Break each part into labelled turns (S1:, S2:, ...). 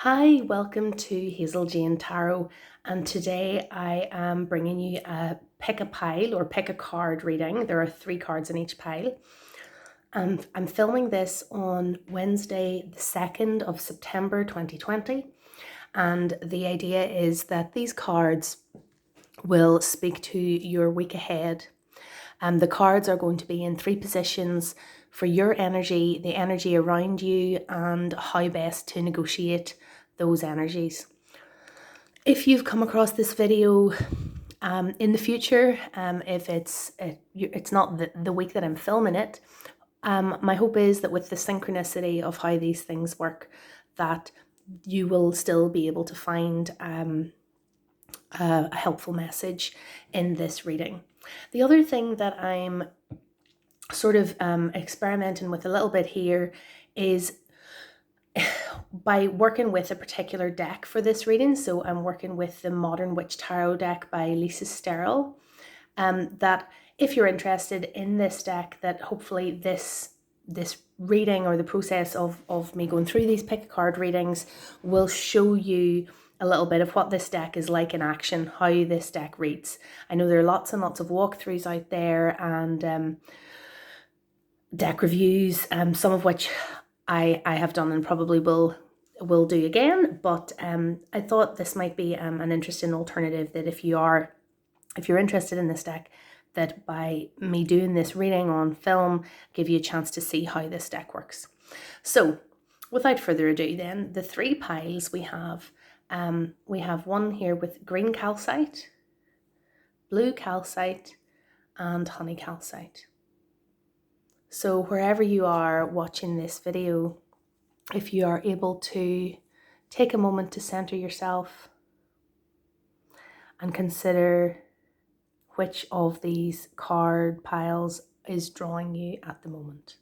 S1: Hi, welcome to Hazel Jane Tarot, and today I am bringing you a pick a pile or pick a card reading. There are 3 cards in each pile. I'm filming this on Wednesday, the 2nd of September 2020, and the idea is that these cards will speak to your week ahead. The cards are going to be in 3 positions for your energy, the energy around you, and how best to negotiate those energies. If you've come across this video in the future, if it's not the week that I'm filming it, my hope is that with the synchronicity of how these things work, that you will still be able to find a helpful message in this reading. The other thing that I'm sort of experimenting with a little bit here is by working with a particular deck for this reading. So I'm working with the Modern Witch Tarot deck by Lisa Sterrell. That if you're interested in this deck, that hopefully this reading or the process of me going through these pick a card readings will show you a little bit of what this deck is like in action, how this deck reads. I know there are lots and lots of walkthroughs out there and deck reviews, some of which I have done and probably will do again, but I thought this might be an interesting alternative, that if you're interested in this deck, that by me doing this reading on film, give you a chance to see how this deck works. So without further ado then, the 3 piles we have one here with green calcite, blue calcite, and honey calcite. So wherever you are watching this video, if you are able to take a moment to center yourself and consider which of these card piles is drawing you at the moment.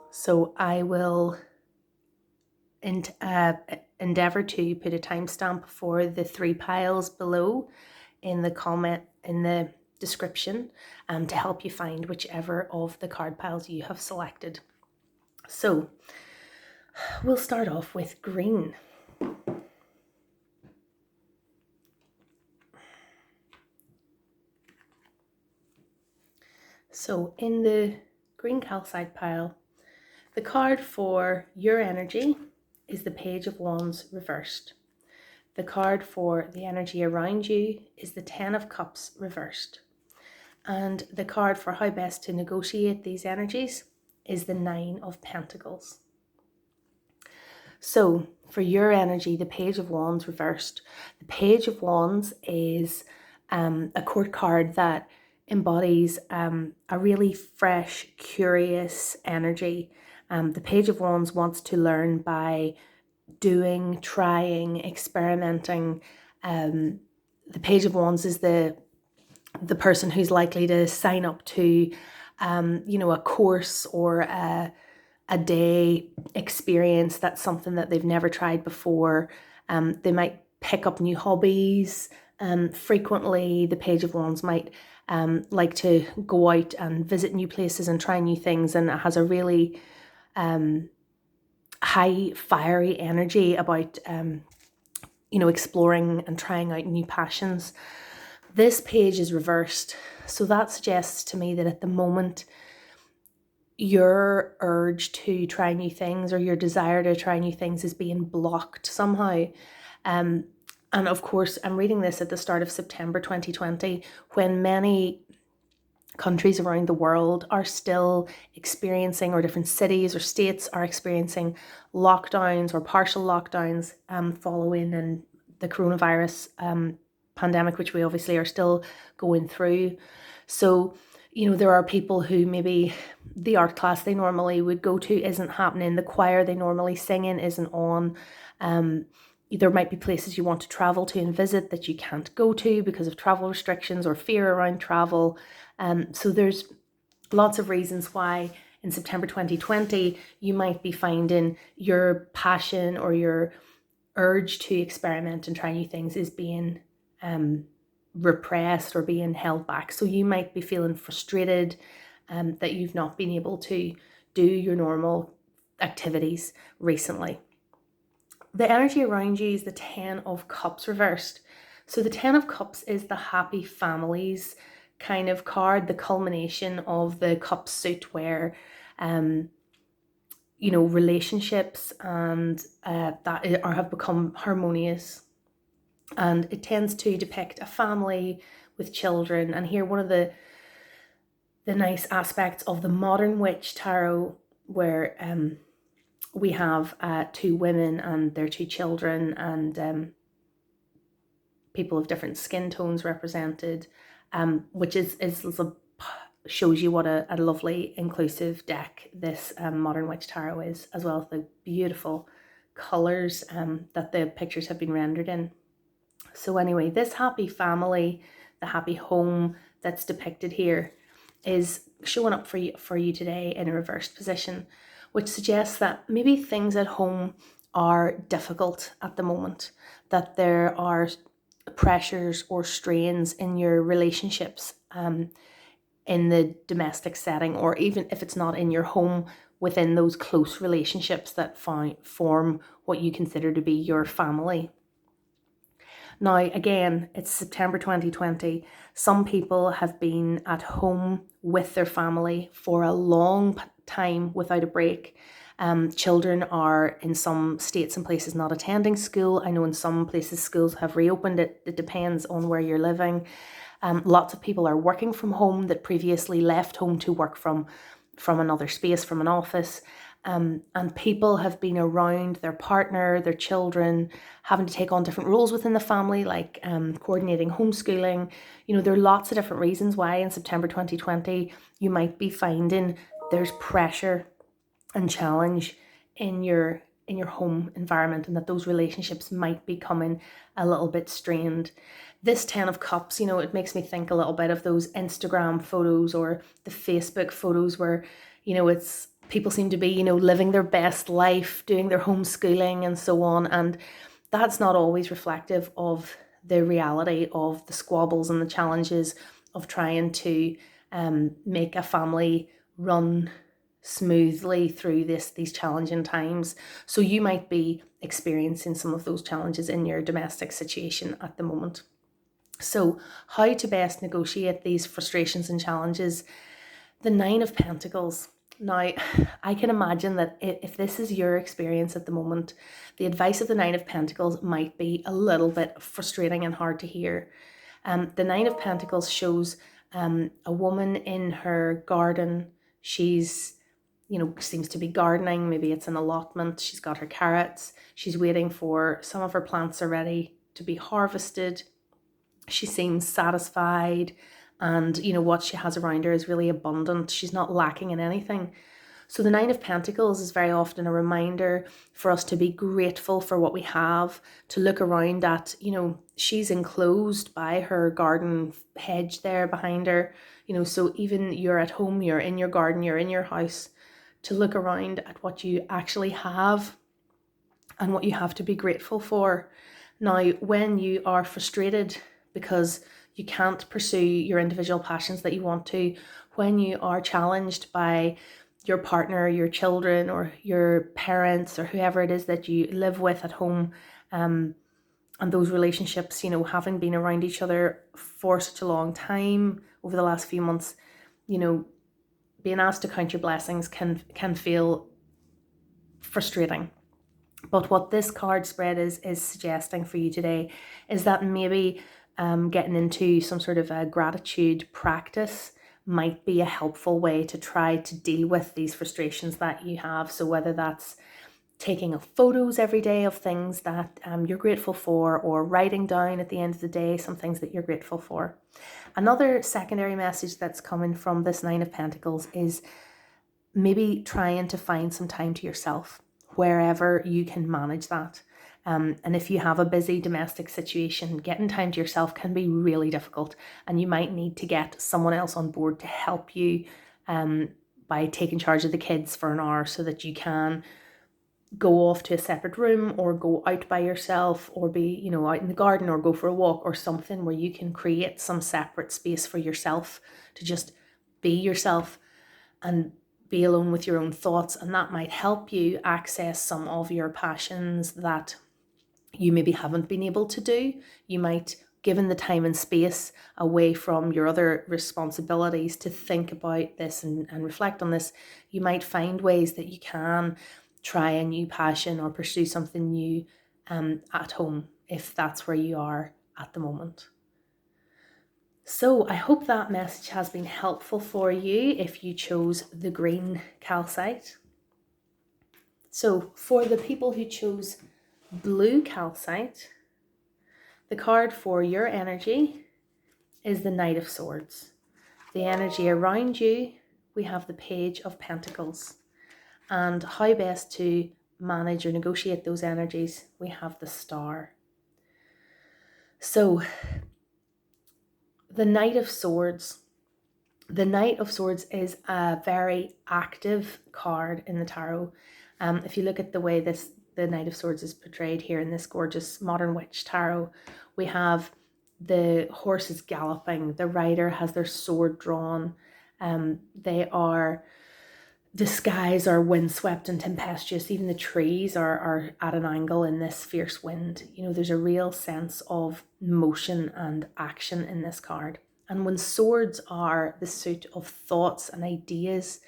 S1: So I will endeavor to put a timestamp for the 3 piles below in the description to help you find whichever of the card piles you have selected. So we'll start off with green. So in the green calcite pile, the card for your energy is the Page of Wands reversed. The card for the energy around you is the 10 of Cups reversed. And the card for how best to negotiate these energies is the 9 of Pentacles. So for your energy, the Page of Wands reversed. The Page of Wands is a court card that embodies a really fresh, curious energy. The Page of Wands wants to learn by doing, trying, experimenting. The Page of Wands is the person who's likely to sign up to a course or a day experience that's something that they've never tried before. They might pick up new hobbies. Frequently the Page of Wands might like to go out and visit new places and try new things, and it has a really high fiery energy about exploring and trying out new passions. This page is reversed, so that suggests to me that at the moment your urge to try new things or your desire to try new things is being blocked somehow. And of course, I'm reading this at the start of September 2020, when many countries around the world are still experiencing, or different cities or states are experiencing lockdowns or partial lockdowns following in the coronavirus pandemic, which we obviously are still going through. So, there are people who maybe the art class they normally would go to isn't happening, the choir they normally sing in isn't on. There might be places you want to travel to and visit that you can't go to because of travel restrictions or fear around travel. So there's lots of reasons why in September 2020 you might be finding your passion or your urge to experiment and try new things is being repressed or being held back. So you might be feeling frustrated that you've not been able to do your normal activities recently. The energy around you is the Ten of Cups reversed. So the Ten of Cups is the happy families kind of card, the culmination of the cup suit where relationships and that are have become harmonious, and it tends to depict a family with children. And here, one of the nice aspects of the modern witch tarot, where we have two women and their two children, and people of different skin tones represented, which shows you what a lovely inclusive deck this modern witch tarot is, as well as the beautiful colours that the pictures have been rendered in. So anyway, this happy family, the happy home that's depicted here, is showing up for you today in a reversed position, which suggests that maybe things at home are difficult at the moment, that there are pressures or strains in your relationships, in the domestic setting, or even if it's not in your home, within those close relationships that form what you consider to be your family. Now, again, it's September 2020. Some people have been at home with their family for a long time without a break. Children are in some states and places not attending school. I know in some places schools have reopened. It depends on where you're living. Lots of people are working from home that previously left home to work from another space, from an office. And people have been around their partner, their children, having to take on different roles within the family, like coordinating homeschooling. There are lots of different reasons why in September 2020 you might be finding there's pressure and challenge in your home environment, and that those relationships might be coming a little bit strained. This Ten of Cups, it makes me think a little bit of those Instagram photos or the Facebook photos where, it's people seem to be, living their best life, doing their homeschooling and so on. And that's not always reflective of the reality of the squabbles and the challenges of trying to make a family run smoothly through these challenging times. So you might be experiencing some of those challenges in your domestic situation at the moment. So how to best negotiate these frustrations and challenges? The Nine of Pentacles. Now, I can imagine that if this is your experience at the moment, the advice of the Nine of Pentacles might be a little bit frustrating and hard to hear. The Nine of Pentacles shows a woman in her garden. She's seems to be gardening. Maybe it's an allotment. She's got her carrots. She's waiting for some of her plants are ready to be harvested. She seems satisfied, and what she has around her is really abundant. She's not lacking in anything. So the Nine of Pentacles is very often a reminder for us to be grateful for what we have, to look around at, she's enclosed by her garden hedge there behind her, so even you're at home, you're in your garden, you're in your house, to look around at what you actually have and what you have to be grateful for. Now, when you are frustrated because you can't pursue your individual passions that you want to, when you are challenged by your partner, your children, or your parents, or whoever it is that you live with at home, and those relationships, having been around each other for such a long time over the last few months, being asked to count your blessings can feel frustrating. But what this card spread is suggesting for you today is that maybe getting into some sort of a gratitude practice might be a helpful way to try to deal with these frustrations that you have. So whether that's taking photos every day of things that you're grateful for, or writing down at the end of the day some things that you're grateful for. Another secondary message that's coming from this Nine of Pentacles is maybe trying to find some time to yourself wherever you can manage that. And if you have a busy domestic situation, getting time to yourself can be really difficult, and you might need to get someone else on board to help you by taking charge of the kids for an hour, so that you can go off to a separate room, or go out by yourself, or be out in the garden, or go for a walk, or something where you can create some separate space for yourself to just be yourself and be alone with your own thoughts, and that might help you access some of your passions that you maybe haven't been able to do. You might, given the time and space away from your other responsibilities to think about this and reflect on this, you might find ways that you can try a new passion or pursue something new at home, if that's where you are at the moment. So I hope that message has been helpful for you if you chose the green calcite. So for the people who chose blue calcite, the card for your energy is the Knight of Swords. The energy around you, we have the Page of Pentacles. And how best to manage or negotiate those energies, we have the Star. So the Knight of Swords. The Knight of Swords is a very active card in the tarot. If you look at the way the Knight of Swords is portrayed here in this gorgeous Modern Witch tarot, we have the horses galloping, the rider has their sword drawn, the skies are windswept and tempestuous, even the trees are at an angle in this fierce wind. You know, there's a real sense of motion and action in this card. And when swords are the suit of thoughts and ideas,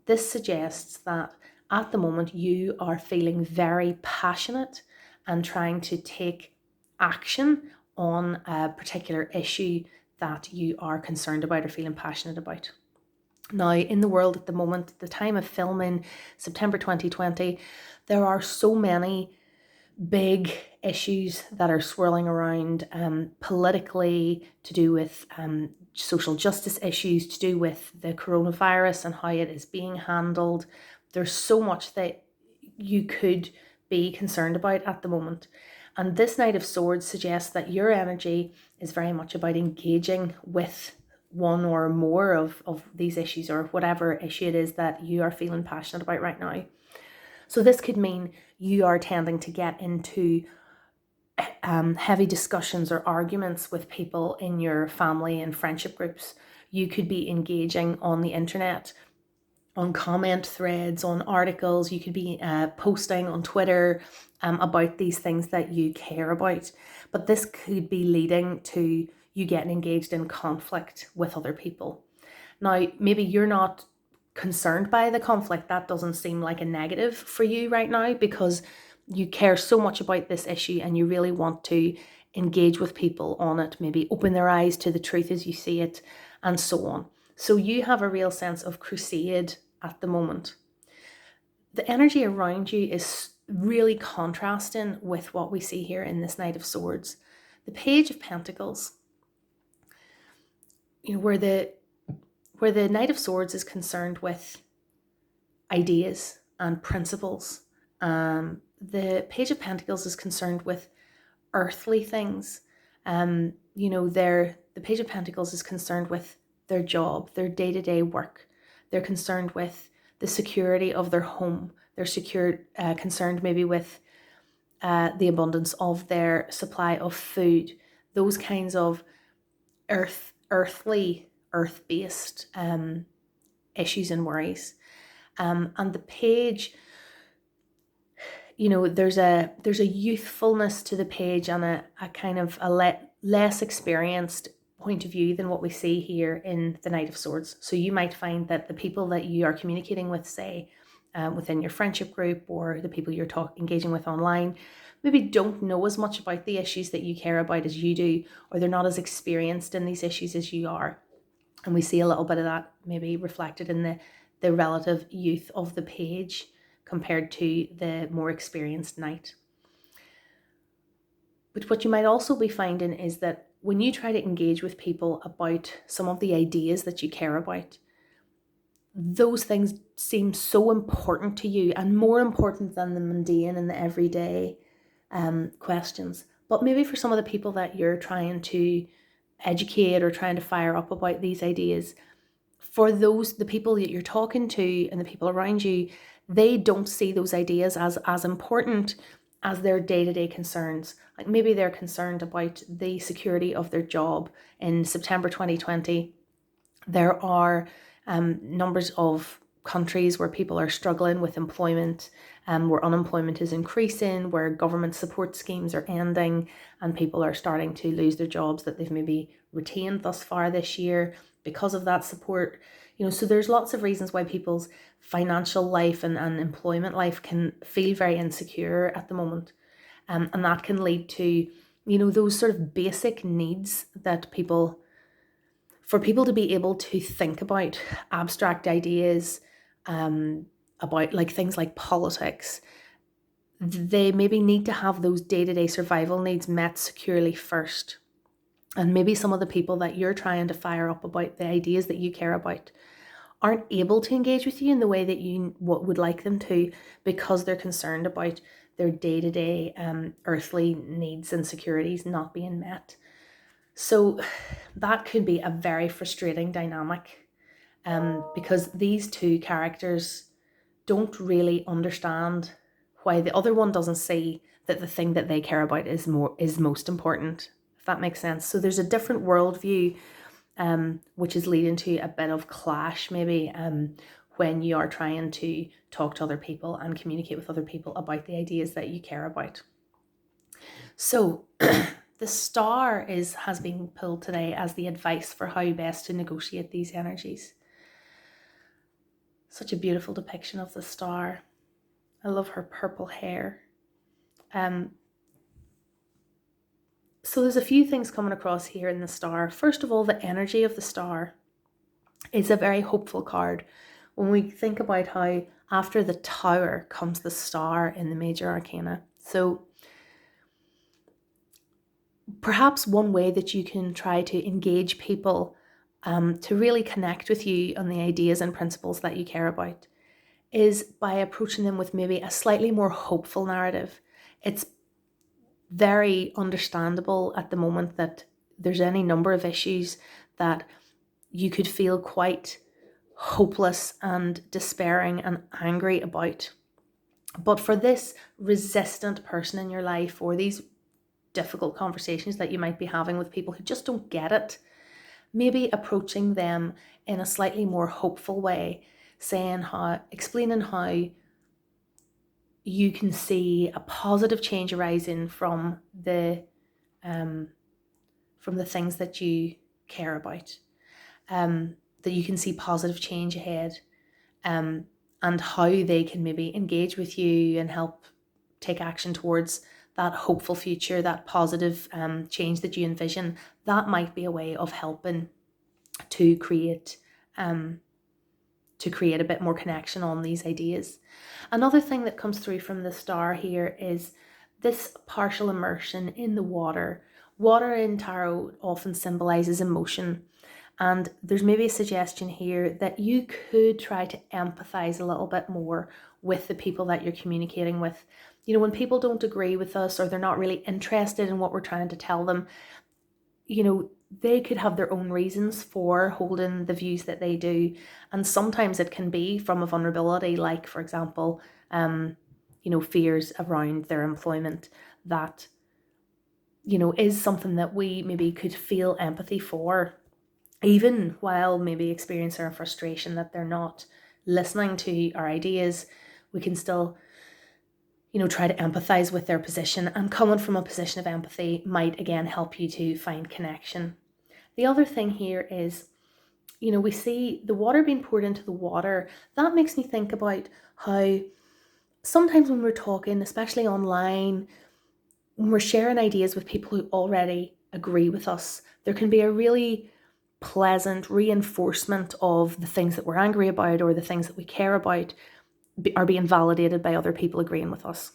S1: this suggests that at the moment you are feeling very passionate and trying to take action on a particular issue that you are concerned about or feeling passionate about. Now, in the world at the moment, at the time of filming, September 2020, there are so many big issues that are swirling around politically, to do with social justice issues, to do with the coronavirus and how it is being handled. There's so much that you could be concerned about at the moment. And this Knight of Swords suggests that your energy is very much about engaging with one or more of these issues, or whatever issue it is that you are feeling passionate about right now. So this could mean you are tending to get into heavy discussions or arguments with people in your family and friendship groups. You could be engaging on the internet, on comment threads, on articles. You could be posting on Twitter about these things that you care about. But this could be leading to you getting engaged in conflict with other people. Now, maybe you're not concerned by the conflict. That doesn't seem like a negative for you right now, because you care so much about this issue and you really want to engage with people on it, maybe open their eyes to the truth as you see it, and so on. So you have a real sense of crusade at the moment. The energy around you is really contrasting with what we see here in this Knight of Swords. The Page of Pentacles, you know, where the Knight of Swords is concerned with ideas and principles. The Page of Pentacles is concerned with earthly things. You know, the Page of Pentacles is concerned with their job, their day-to-day work. They're concerned with the security of their home. They're concerned maybe with the abundance of their supply of food. Those kinds of earthly, earth-based issues and worries. And the page, you know, there's a youthfulness to the page and a kind of less experienced point of view than what we see here in the Knight of Swords. So you might find that the people that you are communicating with, say, within your friendship group, or the people you're engaging with online, maybe don't know as much about the issues that you care about as you do, or they're not as experienced in these issues as you are. And we see a little bit of that maybe reflected in the relative youth of the page compared to the more experienced knight. But what you might also be finding is that when you try to engage with people about some of the ideas that you care about, those things seem so important to you, and more important than the mundane and the everyday questions. But maybe for some of the people that you're trying to educate or trying to fire up about these ideas, for the people that you're talking to and the people around you, they don't see those ideas as important as their day-to-day concerns. Like maybe they're concerned about the security of their job. In September 2020, there are numbers of countries where people are struggling with employment, where unemployment is increasing, where government support schemes are ending, and people are starting to lose their jobs that they've maybe retained thus far this year because of that support. So there's lots of reasons why people's financial life and employment life can feel very insecure at the moment. And that can lead to, those sort of basic needs that for people to be able to think about abstract ideas, about like things like politics, they maybe need to have those day-to-day survival needs met securely first. And maybe some of the people that you're trying to fire up about the ideas that you care about aren't able to engage with you in the way that you would like them to, because they're concerned about their day-to-day earthly needs and securities not being met. So that could be a very frustrating dynamic, because these two characters don't really understand why the other one doesn't see that the thing that they care about is most important, if that makes sense. So there's a different worldview, which is leading to a bit of clash maybe, when you are trying to talk to other people and communicate with other people about the ideas that you care about. So the star has been pulled today as the advice for how best to negotiate these energies. Such a beautiful depiction of the star. I love her purple hair. So there's a few things coming across here in the star. First of all, the energy of the star is a very hopeful card. When we think about how after the Tower comes the star in the major arcana. So perhaps one way that you can try to engage people, to really connect with you on the ideas and principles that you care about, is by approaching them with maybe a slightly more hopeful narrative. It's very understandable at the moment that there's any number of issues that you could feel quite hopeless and despairing and angry about. But for this resistant person in your life, or these difficult conversations that you might be having with people who just don't get it, maybe approaching them in a slightly more hopeful way, explaining how you can see a positive change arising from the things that you care about, that you can see positive change ahead, and how they can maybe engage with you and help take action towards that hopeful future, that positive change that you envision. That might be a way of helping to create a bit more connection on these ideas. Another thing that comes through from the star here is this partial immersion in the water. Water in tarot often symbolizes emotion, and there's maybe a suggestion here that you could try to empathize a little bit more with the people that you're communicating with. When people don't agree with us, or they're not really interested in what we're trying to tell them, they could have their own reasons for holding the views that they do. And sometimes it can be from a vulnerability, like, for example, fears around their employment, that, is something that we maybe could feel empathy for, even while maybe experiencing our frustration that they're not listening to our ideas. We can still try to empathize with their position, and coming from a position of empathy might again help you to find connection. The other thing here is, we see the water being poured into the water. That makes me think about how sometimes when we're talking, especially online, when we're sharing ideas with people who already agree with us, there can be a really pleasant reinforcement of the things that we're angry about, or the things that we care about are being validated by other people agreeing with us.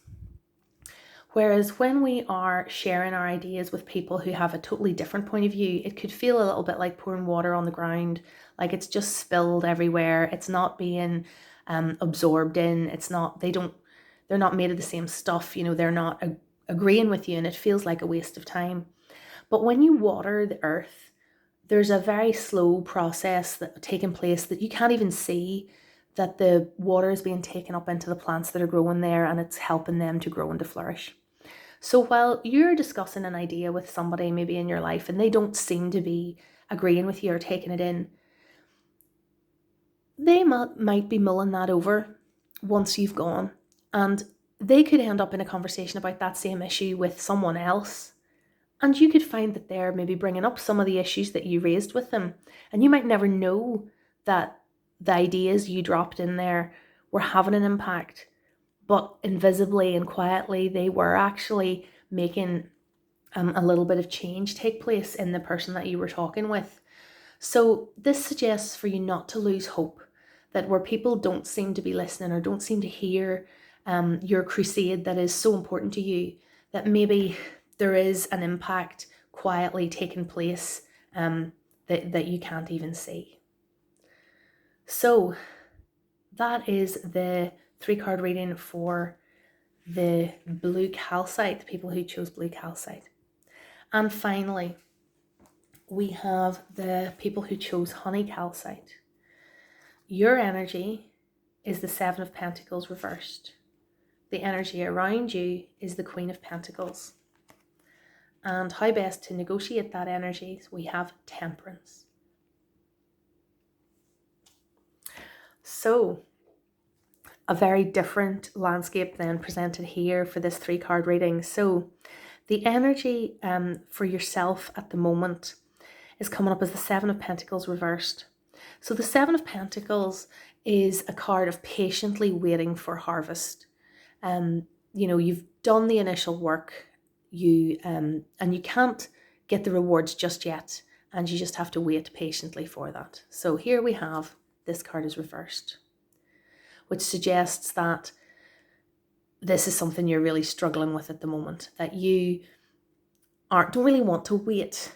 S1: Whereas when we are sharing our ideas with people who have a totally different point of view, it could feel a little bit like pouring water on the ground, like it's just spilled everywhere. It's not being absorbed in. They're not made of the same stuff. They're not agreeing with you, and it feels like a waste of time. But when you water the earth, there's a very slow process that taking place that you can't even see, that the water is being taken up into the plants that are growing there, and it's helping them to grow and to flourish. So while you're discussing an idea with somebody maybe in your life and they don't seem to be agreeing with you or taking it in, they might be mulling that over once you've gone, and they could end up in a conversation about that same issue with someone else. And you could find that they're maybe bringing up some of the issues that you raised with them. And you might never know that the ideas you dropped in there were having an impact, but invisibly and quietly, they were actually making a little bit of change take place in the person that you were talking with. So this suggests for you not to lose hope, that where people don't seem to be listening or don't seem to hear your crusade that is so important to you, that maybe there is an impact quietly taking place that you can't even see. So that is the 3-card reading for the blue calcite, the people who chose blue calcite. And finally, we have the people who chose honey calcite. Your energy is the 7 of Pentacles reversed. The energy around you is the Queen of Pentacles. And how best to negotiate that energy? We have Temperance. So, a very different landscape then presented here for this 3-card reading. So, the energy for yourself at the moment is coming up as the 7 of Pentacles reversed. So the 7 of Pentacles is a card of patiently waiting for harvest. You've done the initial work, and you can't get the rewards just yet, and you just have to wait patiently for that. So here we have, this card is reversed, which suggests that this is something you're really struggling with at the moment, that you don't really want to wait.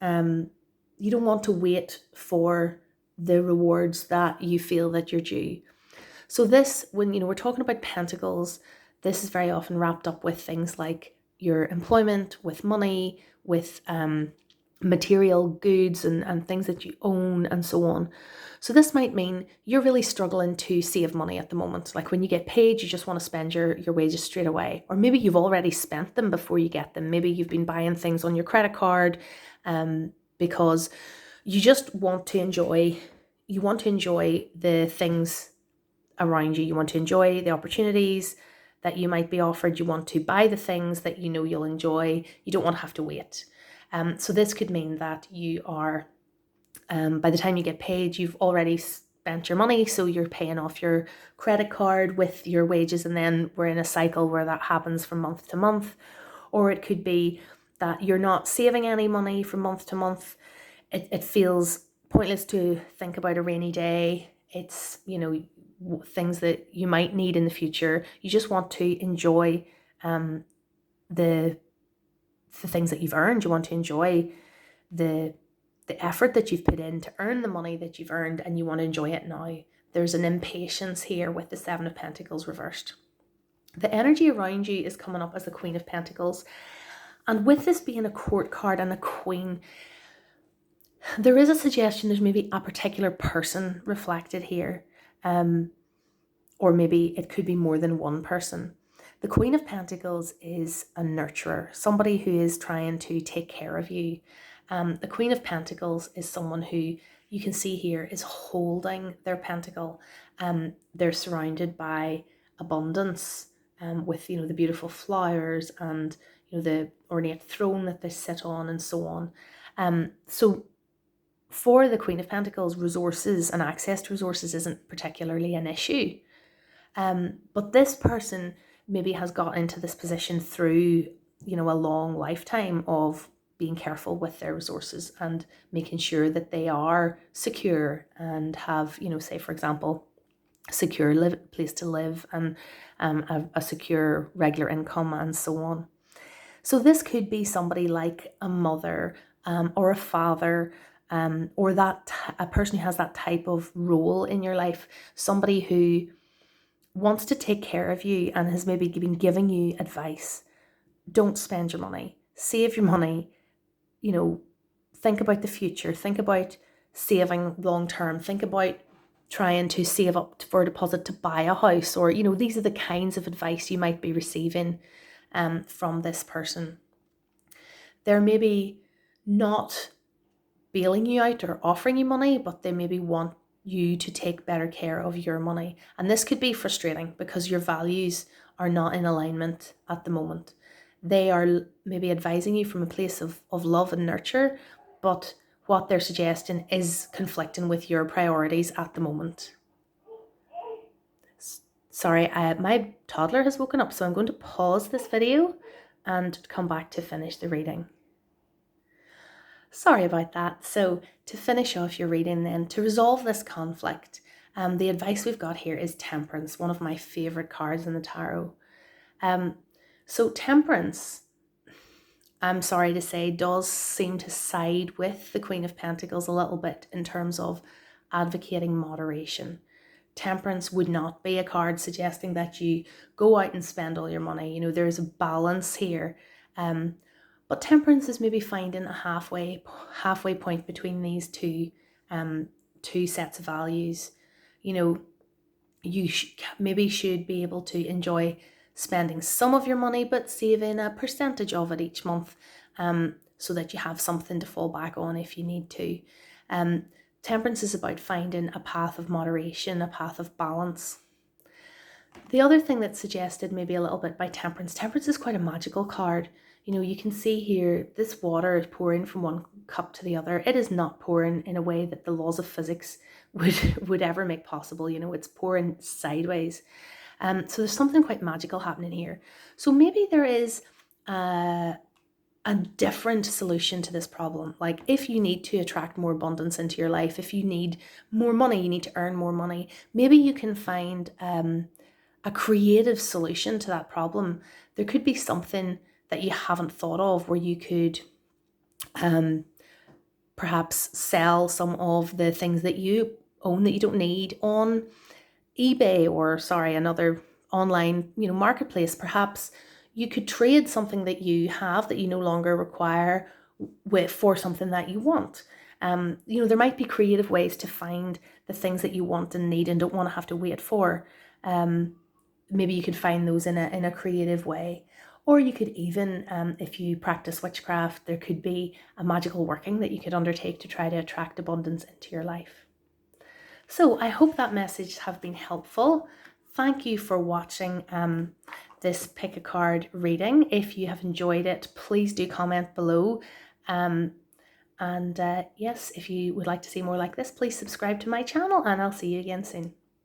S1: You don't want to wait for the rewards that you feel that you're due. So this, when we're talking about pentacles, this is very often wrapped up with things like your employment, with money, with material goods and things that you own and so on. So this might mean you're really struggling to save money at the moment. Like when you get paid, you just want to spend your wages straight away. Or maybe you've already spent them before you get them. Maybe you've been buying things on your credit card because you just want to enjoy the things around you. You want to enjoy the opportunities that you might be offered. You want to buy the things that you know you'll enjoy. You don't want to have to wait. So this could mean that you are, by the time you get paid, you've already spent your money, so you're paying off your credit card with your wages, and then we're in a cycle where that happens from month to month. Or it could be that you're not saving any money from month to month. It feels pointless to think about a rainy day. It's, things that you might need in the future. You just want to enjoy the things that you've earned. You want to enjoy the effort that you've put in to earn the money that you've earned, and you want to enjoy it now. There's an impatience here with the 7 of Pentacles reversed. The energy around you is coming up as the Queen of Pentacles. And with this being a court card and a queen, there is a suggestion there's maybe a particular person reflected here. Or maybe it could be more than one person. The Queen of Pentacles is a nurturer, somebody who is trying to take care of you. The Queen of Pentacles is someone who you can see here is holding their pentacle. They're surrounded by abundance, with the beautiful flowers and the ornate throne that they sit on and so on. So for the Queen of Pentacles, resources and access to resources isn't particularly an issue. But this person maybe has got into this position through, a long lifetime of being careful with their resources and making sure that they are secure and have, say, for example, a secure place to live and a secure regular income and so on. So this could be somebody like a mother or a father, or a person who has that type of role in your life, somebody who wants to take care of you and has maybe been giving you advice. Don't spend your money. Save your money. Think about the future. Think about saving long term. Think about trying to save up for a deposit to buy a house, or these are the kinds of advice you might be receiving from this person. They're maybe not bailing you out or offering you money, but they maybe want you to take better care of your money. And this could be frustrating because your values are not in alignment at the moment. They are maybe advising you from a place of love and nurture, but what they're suggesting is conflicting with your priorities at the moment. Sorry, my toddler has woken up, so I'm going to pause this video and come back to finish the reading. Sorry about that. So to finish off your reading then, to resolve this conflict, the advice we've got here is Temperance, one of my favourite cards in the tarot. So Temperance, I'm sorry to say, does seem to side with the Queen of Pentacles a little bit in terms of advocating moderation. Temperance would not be a card suggesting that you go out and spend all your money. You know, there's a balance here. But Temperance is maybe finding a halfway point between these two sets of values. You know, you maybe should be able to enjoy spending some of your money, but saving a percentage of it each month, so that you have something to fall back on if you need to. Temperance is about finding a path of moderation, a path of balance. The other thing that's suggested maybe a little bit by Temperance is quite a magical card. You know, you can see here, this water is pouring from one cup to the other. It is not pouring in a way that the laws of physics would ever make possible. You know, it's pouring sideways. So there's something quite magical happening here. So maybe there is a different solution to this problem. Like if you need to attract more abundance into your life, if you need more money, you need to earn more money, maybe you can find a creative solution to that problem. There could be something that you haven't thought of where you could perhaps sell some of the things that you own that you don't need on eBay or another online, you know, marketplace. Perhaps you could trade something that you have that you no longer require for something that you want. You know, there might be creative ways to find the things that you want and need and don't want to have to wait for. Maybe you could find those in a creative way. Or you could even, if you practice witchcraft, there could be a magical working that you could undertake to try to attract abundance into your life. So I hope that message have been helpful. Thank you for watching this pick a card reading. If you have enjoyed it, please do comment below. Yes, if you would like to see more like this, please subscribe to my channel and I'll see you again soon.